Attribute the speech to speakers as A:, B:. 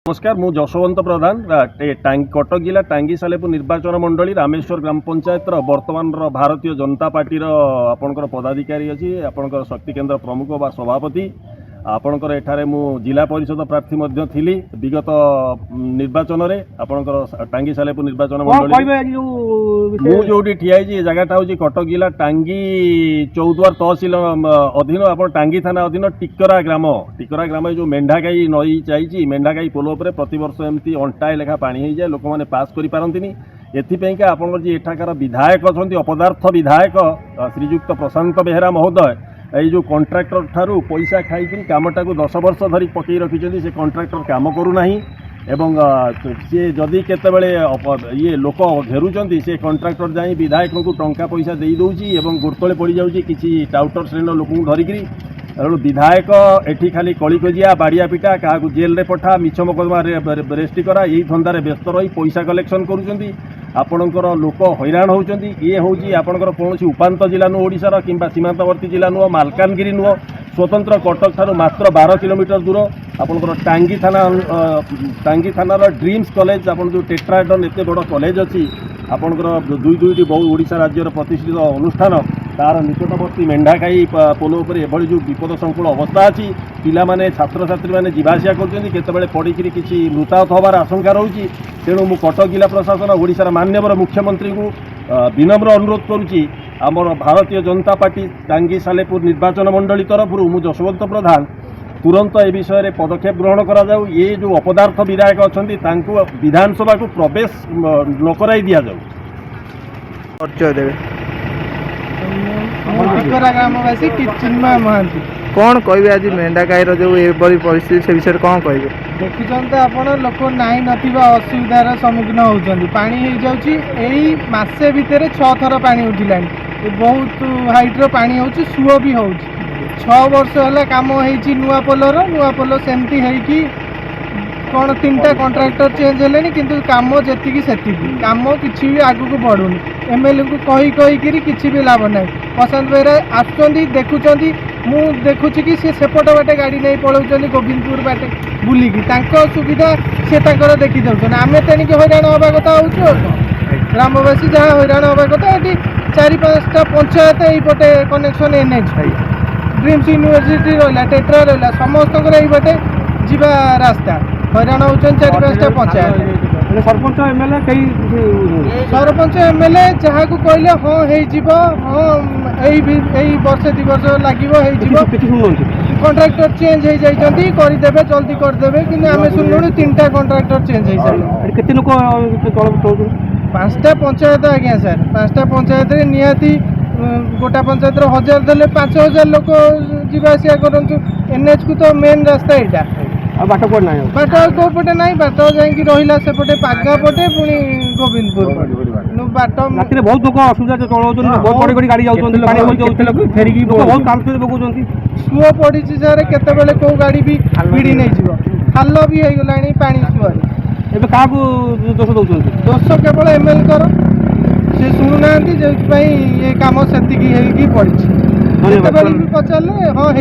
A: नमस्कार मु जशवंत प्रधान कटक जिला टांगी सालेपुर निर्वाचन मंडली रामेश्वर ग्राम पंचायत वर्तमान भारतीय जनता पार्टी आपणकर पदाधिकारी अच्छी आपणकर शक्ति केन्द्र प्रमुख बा सभापति आपणकर एठारे मु जिला परिषद प्रार्थी थिली विगत निर्वाचन में आपणकर टांगी सालेपुर निर्वाचन मंडली मु जो ठिया जगटा हूँ कटक जिला टांगी चौद्वार तहसिल अधीन आप टांगी थाना अधीन टिकरा ग्राम जो मेंढाकाई नई चाहिए मेंढाकाई पोल पर प्रतिवर्ष एमती अंटाए लेखा पानी हो जाए लोक मैंने पास कर पारती एथिपाइका आपंकर जी एठाकार विधायक अच्छा अपदार्थ विधायक श्रीजुक्त प्रशांत बेहेरा महोदय ये जो कॉन्ट्रैक्टर ठारू पैसा खाई कामटा को 10 वर्ष धरी पकई रखिंट से कॉन्ट्रैक्टर काम करूना एवं सी जदि केतबेले ये लोक घेरुंट से कॉन्ट्रैक्टर जाई विधायक को टंका पैसा दे दौची एवं गोड़तले पड़ जाऊँगी किसी टाउटर श्रेणी लोक धरिकी विधायक एठी खाली कलिकजिया बाड़िया पिटा क्या जेल रे पठा मिछ मकदमा रेस्टी करा यही धंदार व्यस्त रही पैसा कलेक्शन करुँच आपणकर लोक हैरान होती ये हूँ आपणकर कौन उपात जिला नुह ओडार कि सीमांतवर्ती जिला नुह मालकानगिरी नुह स्वतंत्र कटक ठार मात्र 12 किलोमीटर दूर आपणकर टांगी थानार ड्रीम्स कॉलेज आप जो टेट्राडन एत बड़ कॉलेज अच्छी आपणकर दुईटी बहु ओडिशा राज्यर प्रतिष्ठित अनुष्ठान तार निकटवर्ती मेंढाकाई पोल पर एभली जो विपद संकुल अवस्था अच्छी पिला माने छात्र छात्री मैंने जीवासिया करते पड़ी किसी मृताहत हबार आशंका रही तेणु मु कटक जिला प्रशासन ओडिशार माननीय मुख्यमंत्री को विनम्र अनुरोध करुच्ची आमर भारतीय जनता पार्टी टांगी सालेपुर निर्वाचन मंडली तरफ मु जशवंत प्रधान तुरंत ए विषय में पदक्षेप ग्रहण करा जाऊ ये जो अपदार्थ विधायक अच्छा विधानसभा को प्रवेश न कराई दि जाऊ।
B: परिचय देवे
C: ग्रामवासी चिन्मय महांती
B: कौन कहे आज मेंढाकाईर जो एभली परिस्थिति से विषय कौन कहे
C: देखुंत आपण लोक नाई नथिबा असुविधार सम्मुखीन होउछन्ती पानी हो जाउची एई मासे भितर 6 थर पानी उठिलानी बहुत हाइट रो पानी होउची सुओ भी होउची 6 वर्ष होला काम होईची नुआ पोल सेमती हेकी कौन 3टा कॉन्ट्रैक्टर चेंज हेलेनी किंतु काम जेतिकी सेतिकी काम किछि भी आगु को बढ़ुनी एमएलए को कही किछि भी लाभ नाही प्रशांत बेहेरा आसुचंती देखुचंती मु देखुची कि से सेपट बाटे गाड़ी नहीं पलाउचंती गोविंदपुर बाटे बुलिकी तांको सुविधा से तांकर देखी दउछन आमे तेनिक हैरान हवा कथा होउछु ग्रामवासी जहाँ हैरान हवा कथा एटी 4-5टा पंचायत एपटे कनेक्शन एनएच ड्रीम्स यूनिवर्सिटी रहा टेट्रा रहा समस्त बाटे जीवा रास्ता हैरान होउछन 4-5टा पंचायत
B: सरपंच एमएलए कई
C: सरपंच एमएलए जहाँ को कहले हाँ हाँ यही वर्ष 2 वर्ष लगे कॉन्ट्रैक्टर चेंज हो जाइए करदेवे जल्दी करदेवे कि आम शुणुणु 3टा कॉन्ट्रैक्टर चेंज हो सारे
B: केते लोक तल
C: 5टा पंचायत आज्ञा सर 5टा पंचायत निहाती गोटा पंचायत 1000 देले 5000 लोक जीवासिया करंतु एनएच को तो मेन रास्ता एटा
B: बाट कौन ना
C: बाट कौ पटे ना बाट जाकि रहा सेपटे पागा पटे पुणी गोविंदपुर बाट
B: रात बहुत लोक असुविधा चलाउछन बहुत बड़ी बड़ी गाड़ी जाउछन फेरिकी बहुत काम से पकाउछन
C: सुओ पड़ी सर केतेबेले को गाड़ी भी भिड़ी नहीं जीव खाल भी हो गलानी पानी सुअर
B: एबे का दोष दउछन
C: दोष केवल एमएल कर से शुणुना जो ये काम सेतिकी पड़ी केतेबेले भी पचारे हाँ